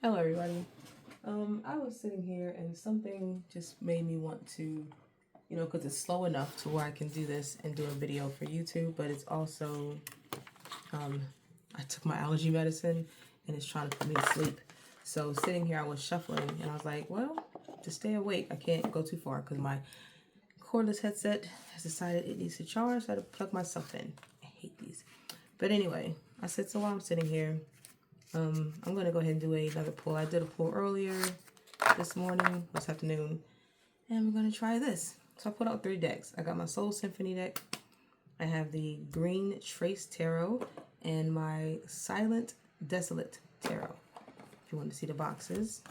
Hello, everybody. I was sitting here and something just made me want to, because it's slow enough to where I can do this and do a video for YouTube, but it's also, I took my allergy medicine and it's trying to put me to sleep. So sitting here, I was shuffling and I was like, well, to stay awake, I can't go too far because my cordless headset has decided it needs to charge, so I had to plug myself in. I hate these. But anyway, I said, so while I'm sitting here, I'm going to go ahead and do another pull. I did a pull earlier this morning, this afternoon, and we're going to try this. So I put out 3 decks. I got my Soul Symphony deck. I have the Green Trace Tarot and my Silent Desolate Tarot. If you want to see the boxes.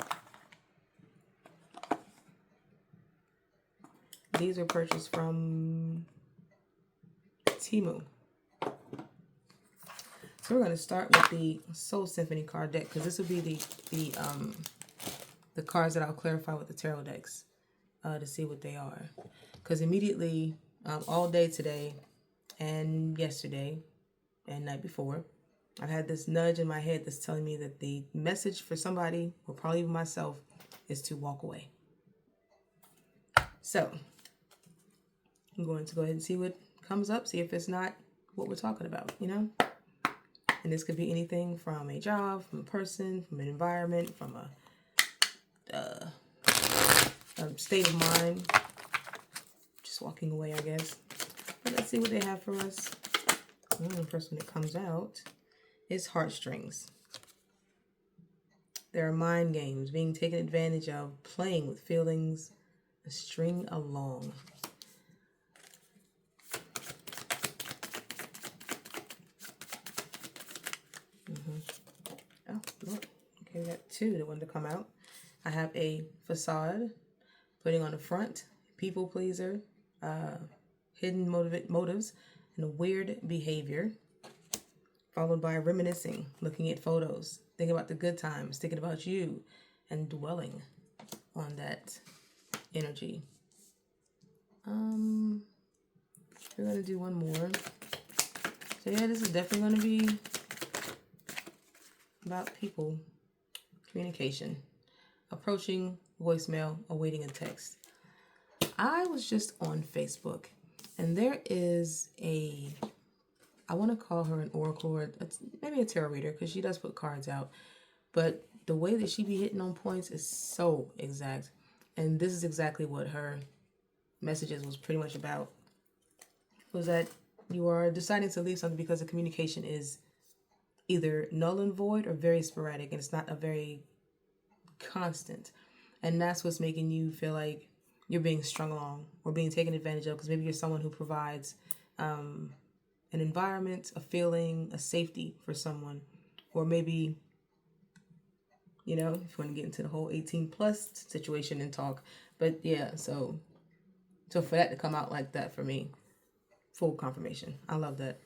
These were purchased from Temu. So we're going to start with the Soul Symphony card deck because this will be the cards that I'll clarify with the tarot decks to see what they are. Because immediately, all day today and yesterday and night before, I've had this nudge in my head that's telling me that the message for somebody, or probably even myself, is to walk away. So I'm going to go ahead and see what comes up, see if it's not what we're talking about, And this could be anything from a job, from a person, from an environment, from a state of mind. Just walking away, I guess. But let's see what they have for us. The first one that comes out is Heartstrings. There are mind games, being taken advantage of, playing with feelings, a string along. Oh, look. Okay, we got 2 that want to come out. I have a facade, putting on the front, people pleaser, hidden motives, and a weird behavior. Followed by reminiscing, looking at photos, thinking about the good times, thinking about you, and dwelling on that energy. We're gonna do one more. So yeah, this is definitely gonna be about people, communication, approaching voicemail, awaiting a text. I was just on Facebook, and there is I want to call her an oracle, or maybe a tarot reader, because she does put cards out. But the way that she be hitting on points is so exact. And this is exactly what her messages was pretty much about. Was that you are deciding to leave something because the communication is either null and void or very sporadic, and it's not a very constant. And that's what's making you feel like you're being strung along or being taken advantage of, because maybe you're someone who provides an environment, a feeling, a safety for someone. Or maybe, if you want to get into the whole 18 plus situation and talk. But yeah, so for that to come out like that for me, full confirmation. I love that.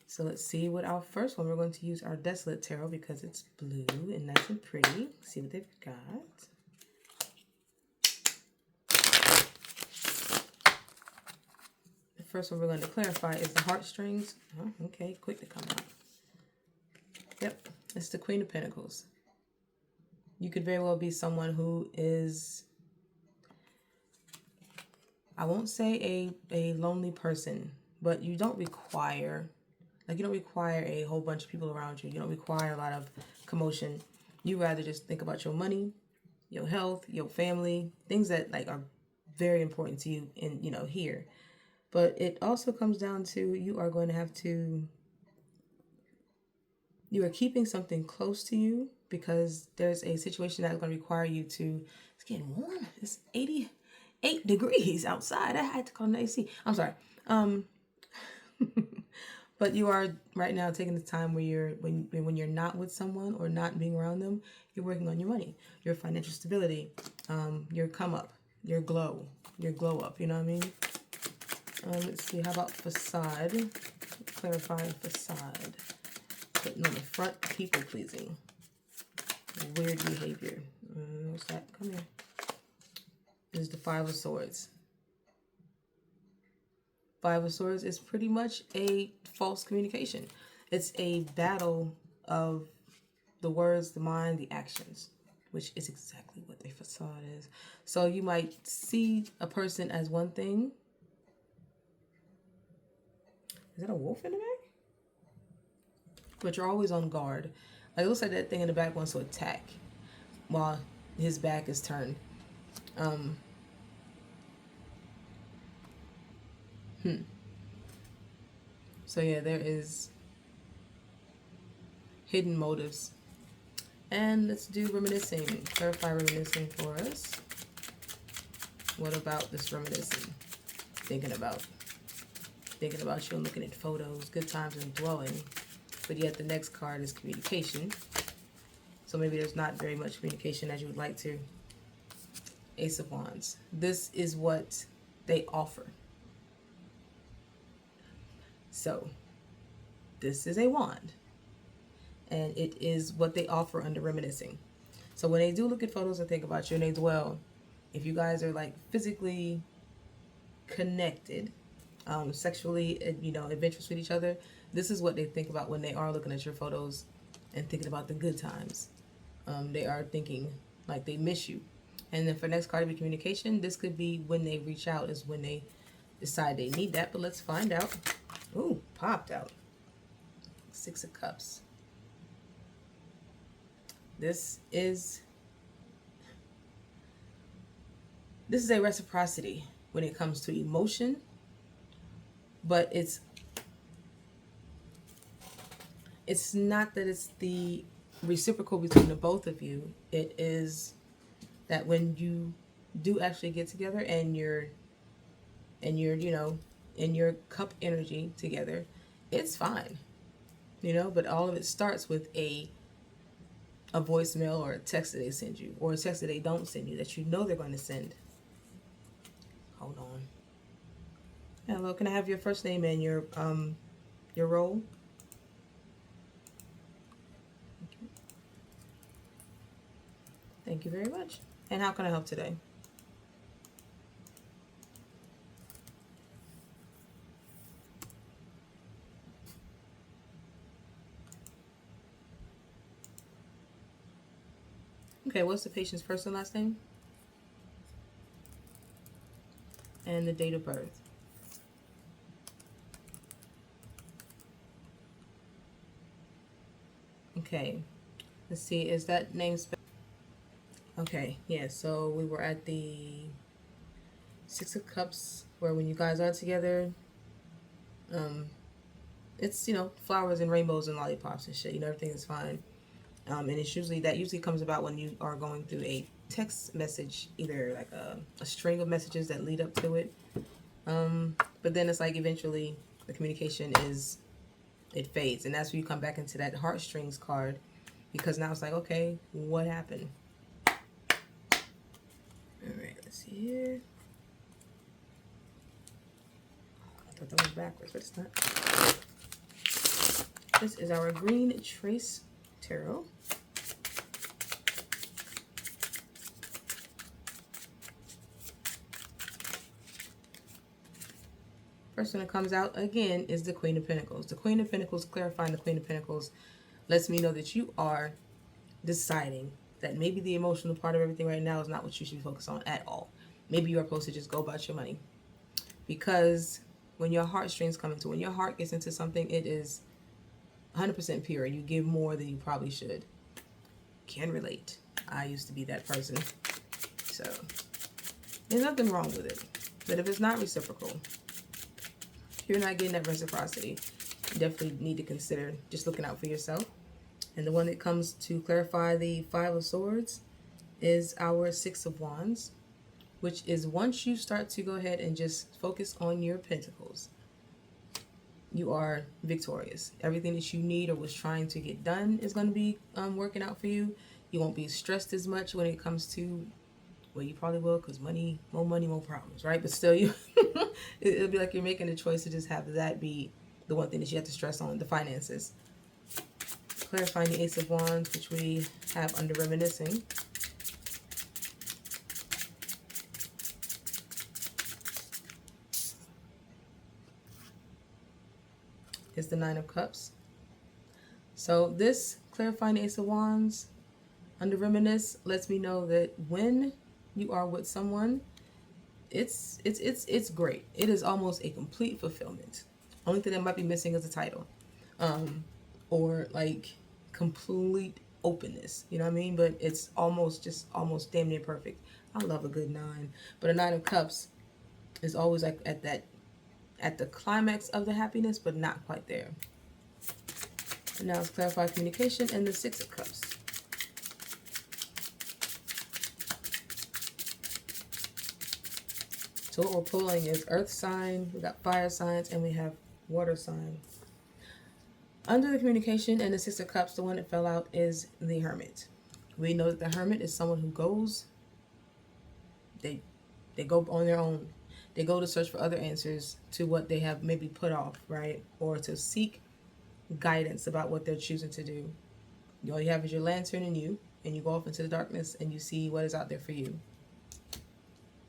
So let's see what our first one, we're going to use our Desolate Tarot because it's blue and nice and pretty. See what they've got. First one we're going to clarify is the Heartstrings. Oh, okay, quick to come out. Yep, it's the Queen of Pentacles. You could very well be someone who is, I won't say a lonely person, but you don't require, a whole bunch of people around you. You don't require a lot of commotion. You rather just think about your money, your health, your family, things that are very important to you in, here. But it also comes down to you are going to have to, you are keeping something close to you because there's a situation that is going to require you to, it's getting warm. It's 88 degrees outside. I had to call an AC. I'm sorry. But you are right now taking the time where when you're not with someone or not being around them, you're working on your money, your financial stability, your come up, your glow up. You know what I mean? Let's see, how about facade? Clarifying facade. Putting on the front, people pleasing. Weird behavior. What's that? Come here. This is the 5 of Swords. 5 of Swords is pretty much a false communication. It's a battle of the words, the mind, the actions, which is exactly what a facade is. So you might see a person as one thing. Is that a wolf in the back? But you're always on guard. Like, it looks like that thing in the back wants to attack while his back is turned. So yeah, there is hidden motives. And let's do reminiscing. Clarify reminiscing for us. What about this reminiscing? Thinking about you and looking at photos, good times and dwelling. But yet the next card is communication. So maybe there's not very much communication as you would like to. Ace of Wands. This is what they offer. So this is a wand. And it is what they offer under reminiscing. So when they do look at photos and think about you and they dwell, if you guys are like physically connected, sexually, adventurous with each other, this is what they think about when they are looking at your photos and thinking about the good times. They are thinking like they miss you. And then for next card to be communication, this could be when they reach out is when they decide they need that. But let's find out. Ooh, popped out. 6 of Cups. This is a reciprocity when it comes to emotion, but it's not that it's the reciprocal between the both of you. It is that when you do actually get together and you're in your cup energy together, it's fine, but all of it starts with a voicemail or a text that they send you, or a text that they don't send you that they're going to send. Hold on. Hello, can I have your first name and your role? Okay. Thank you very much. And how can I help today? Okay, what's the patient's first and last name? And the date of birth. Okay, let's see, is that name okay, yeah, so we were at the 6 of Cups, where when you guys are together, it's, flowers and rainbows and lollipops and shit, everything is fine. And it's usually comes about when you are going through a text message, either like a string of messages that lead up to it. But then it's like eventually the communication it fades. And that's when you come back into that Heartstrings card, because now it's like, okay, what happened? All right, let's see here. I thought that was backwards, but it's not. This is our Green Trace Tarot. First one that comes out again is the Queen of Pentacles. The Queen of Pentacles, clarifying the Queen of Pentacles, lets me know that you are deciding that maybe the emotional part of everything right now is not what you should focus on at all. Maybe you are supposed to just go about your money. Because when your heartstrings come into, when your heart gets into something, it is 100% pure. You give more than you probably should. Can relate. I used to be that person. So there's nothing wrong with it. But if it's not reciprocal, if you're not getting that reciprocity, you definitely need to consider just looking out for yourself. And the one that comes to clarify the 5 of Swords is our 6 of Wands, which is once you start to go ahead and just focus on your pentacles, you are victorious. Everything that you need or was trying to get done is going to be working out for you. You won't be stressed as much when it comes to, well, you probably will, because money, more problems, right? But still, it'll be like you're making a choice to just have that be the one thing that you have to stress on, the finances. Clarifying the Ace of Wands, which we have under reminiscing. Is the 9 of Cups. So this clarifying Ace of Wands under reminisce lets me know that when you are with someone, it's great. It is almost a complete fulfillment. Only thing that might be missing is the title, or like complete openness. You know what I mean? But it's almost damn near perfect. I love a good 9, but a 9 of Cups is always like at the climax of the happiness, but not quite there. And now it's clarified communication and the 6 of Cups. So what we're pulling is earth sign, we got fire signs, and we have water sign. Under the communication and the 6 of Cups, the one that fell out is the Hermit. We know that the Hermit is someone who goes, they go on their own. They go to search for other answers to what they have maybe put off, right? Or to seek guidance about what they're choosing to do. All you have is your lantern and you go off into the darkness and you see what is out there for you.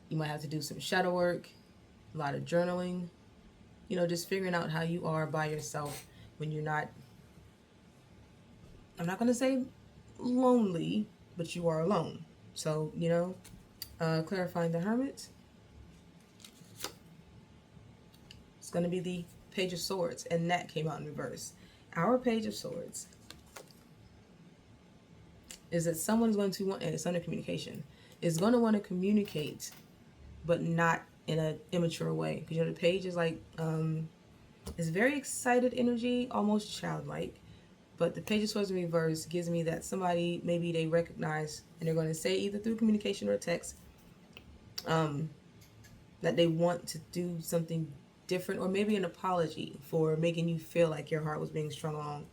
You might have to do some shadow work, a lot of journaling, you know, just figuring out how you are by yourself when you're not, I'm not going to say lonely, but you are alone. So, you know, clarifying the Hermit. It's going to be the Page of Swords, and that came out in reverse. Our Page of Swords is that someone is going to want, and it's under communication, is going to want to communicate, but not in an immature way. Because, you know, the Page is like, it's very excited energy, almost childlike. But the Page of Swords in reverse gives me that somebody, maybe they recognize, and they're going to say either through communication or text, that they want to do something different, or maybe an apology for making you feel like your heart was being strung along.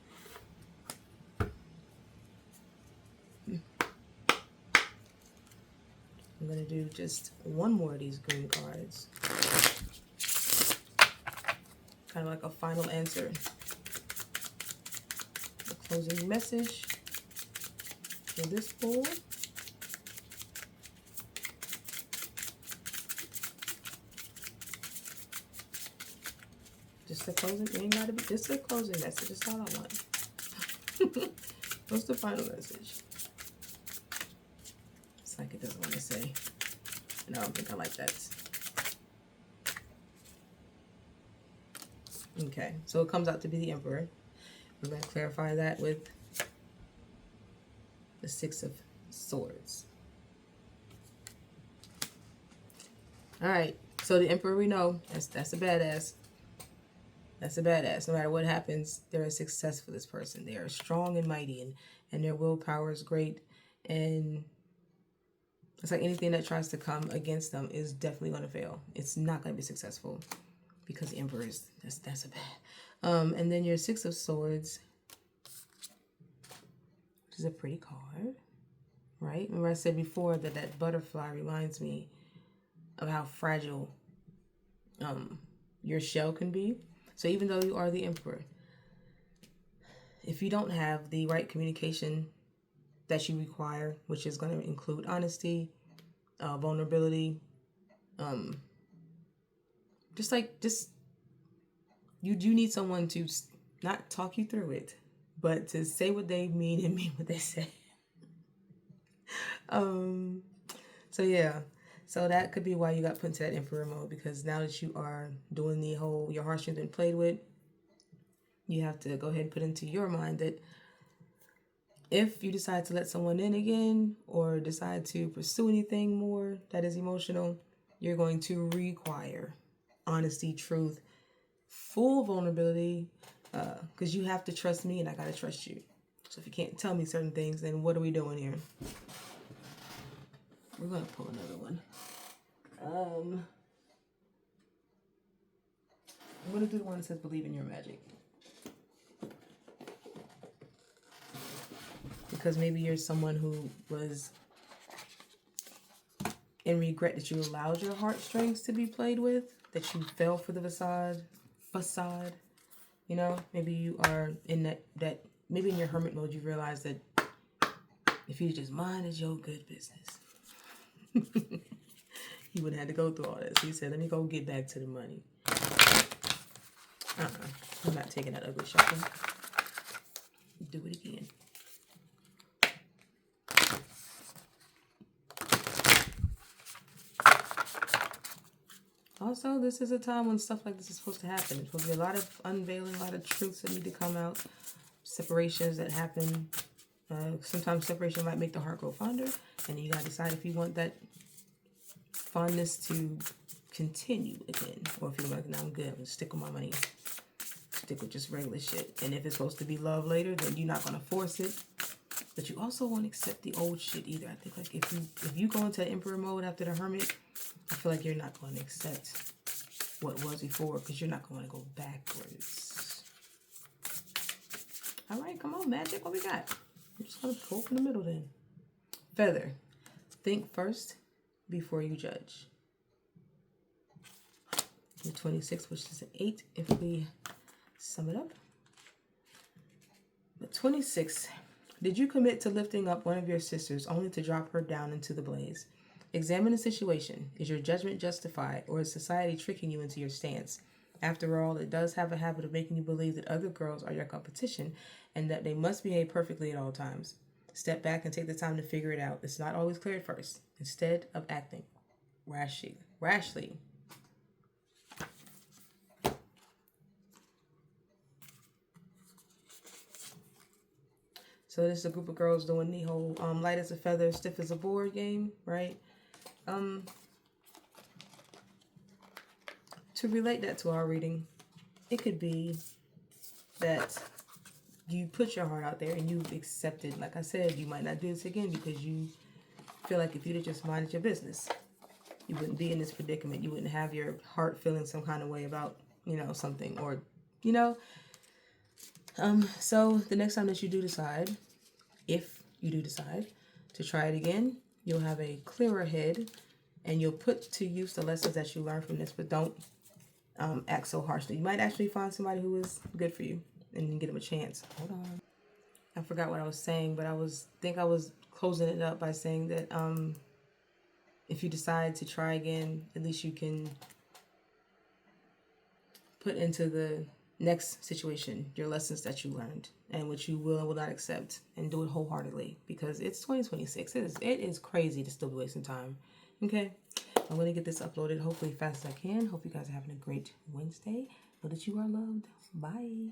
I'm going to do just one more of these green cards. Kind of like a final answer. The closing message for this pull. Just the closing, it ain't gotta be just the closing message. That's all I want. What's the final message? It's like it doesn't want to say. And I don't think I like that. Okay, so it comes out to be the Emperor. We're going to clarify that with the 6 of Swords. All right, so the Emperor, we know that's a badass. That's a badass. No matter what happens, they're a success for this person. They are strong and mighty, and their willpower is great. And it's like anything that tries to come against them is definitely going to fail. It's not going to be successful because the Emperor is, that's a bad. And then your 6 of Swords, which is a pretty card, right? Remember I said before that that butterfly reminds me of how fragile your shell can be. So even though you are the Emperor, if you don't have the right communication that you require, which is going to include honesty, vulnerability, you do need someone to not talk you through it, but to say what they mean and mean what they say. So yeah. So that could be why you got put into that Emperor mode, because now that you are doing the whole, your heartstrings been played with, you have to go ahead and put into your mind that if you decide to let someone in again or decide to pursue anything more that is emotional, you're going to require honesty, truth, full vulnerability, because you have to trust me and I got to trust you. So if you can't tell me certain things, then what are we doing here? We're going to pull another one. I'm going to do the one that says believe in your magic. Because maybe you're someone who was in regret that you allowed your heartstrings to be played with, that you fell for the facade. You know, maybe you are in that maybe in your hermit mode you realize that if you just minded your good business, he wouldn't have to go through all this. He said, let me go get back to the money. I'm not taking that ugly shopping. do it again. Also, this is a time when stuff like this is supposed to happen. There's supposed to be a lot of unveiling, a lot of truths that need to come out, separations that happen. Sometimes separation might make the heart grow fonder, and you gotta decide if you want that fondness to continue again, or if you're like, no, I'm good, I'm gonna stick with my money, stick with just regular shit. And if it's supposed to be love later, then you're not gonna force it, but you also won't accept the old shit either. I think like if you go into emperor mode after the hermit, I feel like you're not going to accept what was before, because you're not going to go backwards. All right, come on, magic, what we got? I'm just going to pull from the middle then. Feather. Think first before you judge. The 26, which is an 8, if we sum it up. The 26. Did you commit to lifting up one of your sisters only to drop her down into the blaze? Examine the situation. Is your judgment justified, or is society tricking you into your stance? After all, it does have a habit of making you believe that other girls are your competition and that they must behave perfectly at all times. Step back and take the time to figure it out. It's not always clear at first. Instead of acting rashly. So this is a group of girls doing the whole light as a feather, stiff as a board game, right? To relate that to our reading, it could be that you put your heart out there and you've accepted, like I said, you might not do this again because you feel like if you'd have just minded your business, you wouldn't be in this predicament. You wouldn't have your heart feeling some kind of way about, something, or, So the next time that you do decide, if you do decide to try it again, you'll have a clearer head and you'll put to use the lessons that you learned from this, but don't act so harshly. You might actually find somebody who is good for you and you get them a chance. Hold on. I forgot what I was saying, but I think I was closing it up by saying that if you decide to try again, at least you can put into the next situation your lessons that you learned and what you will and will not accept, and do it wholeheartedly, because it's 2026. It is crazy to still be wasting time. Okay, I'm going to get this uploaded hopefully fast as I can. Hope you guys are having a great Wednesday. Know that you are loved. Bye.